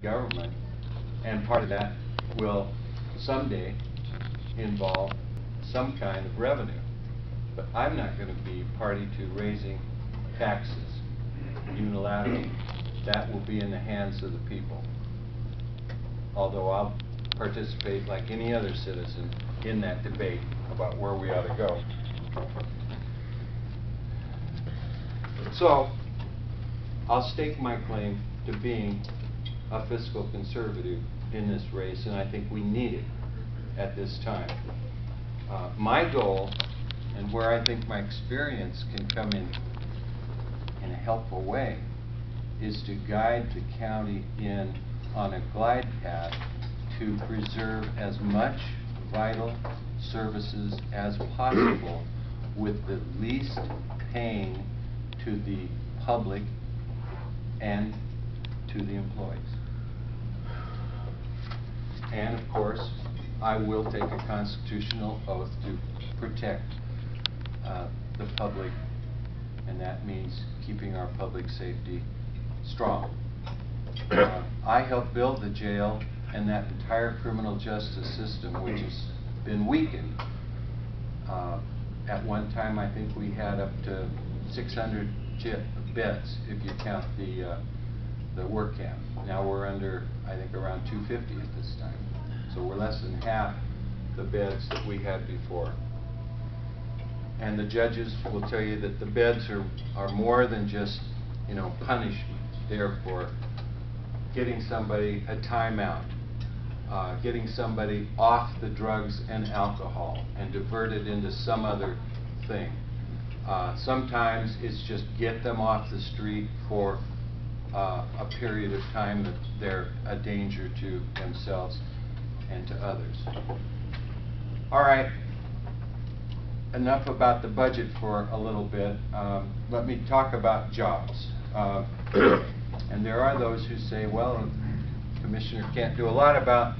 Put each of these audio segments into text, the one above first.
government, and part of that will someday involve some kind of revenue. But I'm not going to be party to raising taxes unilaterally. That will be in the hands of the people. Although I'll participate like any other citizen in that debate about where we ought to go. So, I'll stake my claim to being a fiscal conservative in this race, and I think we need it at this time. My goal, and where I think my experience can come in a helpful way, is to guide the county in on a glide path to preserve as much vital services as possible with the least pain to the public and to the employees. And of course, I will take a constitutional oath to protect the public, and that means keeping our public safety strong. I helped build the jail and that entire criminal justice system, which has been weakened. At one time, I think we had up to 600 beds, if you count the work camp. Now we're under, I think, around 250 at this time. So we're less than half the beds that we had before. And the judges will tell you that the beds are more than just, punishment. They're for getting somebody a timeout, getting somebody off the drugs and alcohol and diverted into some other thing. Sometimes it's just get them off the street for a period of time that they're a danger to themselves and to others. All right, enough about the budget for a little bit. Let me talk about jobs. And there are those who say, well, the commissioner can't do a lot about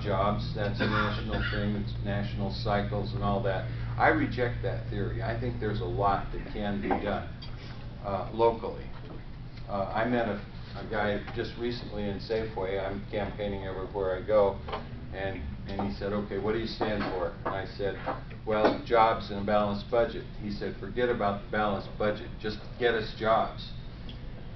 jobs. That's a national thing, it's national cycles and all that. I reject that theory. I think there's a lot that can be done locally. I met a guy just recently in Safeway. I'm campaigning everywhere I go, and he said, okay, what do you stand for? And I said, well, jobs and a balanced budget. He said, forget about the balanced budget, just get us jobs.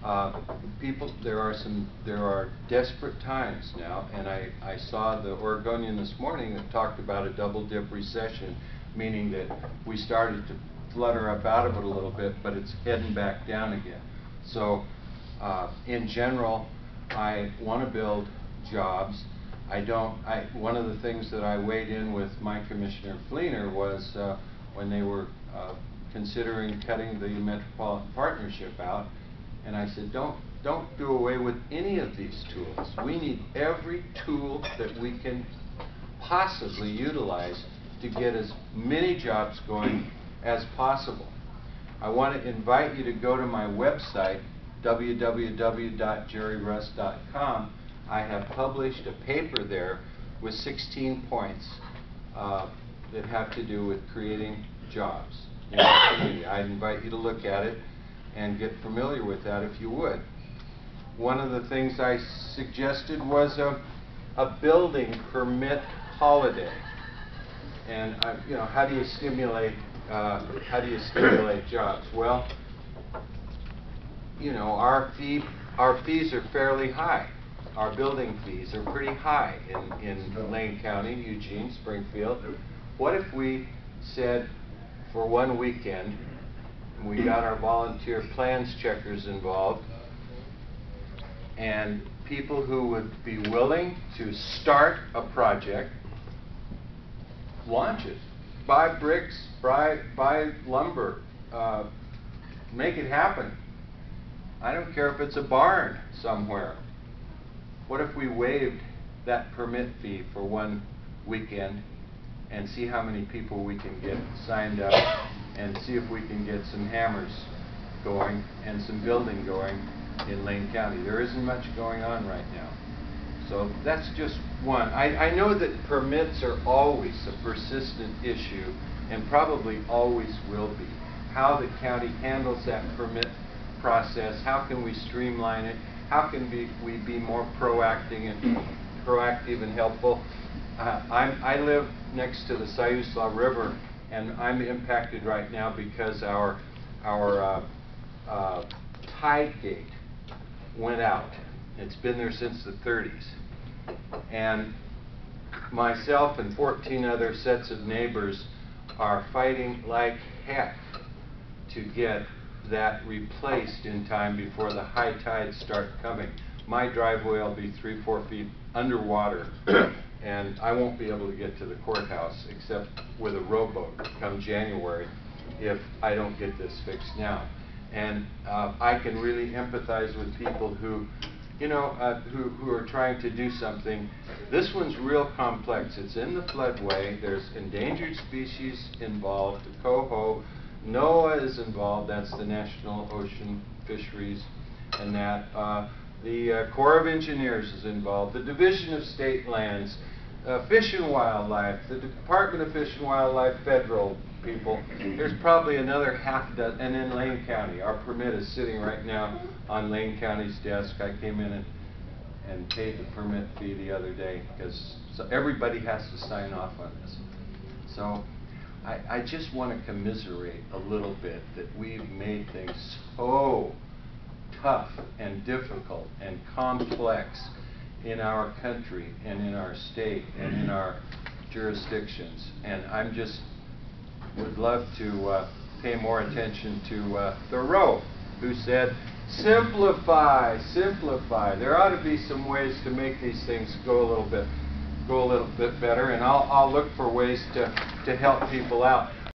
There are desperate times now, and I saw the Oregonian this morning that talked about a double dip recession, meaning that we started to flutter up out of it a little bit, but it's heading back down again. So in general, I want to build jobs. One of the things that I weighed in with my Commissioner Fleener was when they were considering cutting the Metropolitan Partnership out, and I said, don't do away with any of these tools. We need every tool that we can possibly utilize to get as many jobs going as possible. I want to invite you to go to my website, www.jerryruss.com. I have published a paper there with 16 points that have to do with creating jobs in our community. I invite you to look at it and get familiar with that if you would. One of the things I suggested was a building permit holiday. And how do you stimulate jobs? Well, our fees are fairly high. Our building fees are pretty high in Lane County, Eugene, Springfield. What if we said for one weekend, we got our volunteer plans checkers involved, and people who would be willing to start a project, launch it, buy bricks, buy lumber, make it happen. I don't care if it's a barn somewhere. What if we waived that permit fee for one weekend and see how many people we can get signed up, and see if we can get some hammers going and some building going in Lane County. There isn't much going on right now. So that's just one. I know that permits are always a persistent issue and probably always will be. How the county handles that permit process, how can we streamline it, how can we be more proactive and helpful? I live next to the Siuslaw River, and I'm impacted right now because our tide gate went out. It's been there since the 30s. And myself and 14 other sets of neighbors are fighting like heck to get that replaced in time before the high tides start coming. My driveway will be 3-4 feet underwater, and I won't be able to get to the courthouse except with a rowboat come January if I don't get this fixed now. And I can really empathize with people who, you know, who are trying to do something. This one's real complex. It's in the floodway. There's endangered species involved. The coho, NOAA is involved. That's the National Ocean Fisheries, and that. The Corps of Engineers is involved. The Division of State Lands, Fish and Wildlife, the Department of Fish and Wildlife, federal people. There's probably another half dozen, and then Lane County. Our permit is sitting right now on Lane County's desk. I came in and paid the permit fee the other day because everybody has to sign off on this. So I just want to commiserate a little bit that we've made things so tough and difficult and complex in our country and in our state and in our jurisdictions. And I'm just would love to pay more attention to Thoreau, who said, simplify, simplify. There ought to be some ways to make these things go a little bit better, and I'll look for ways to help people out.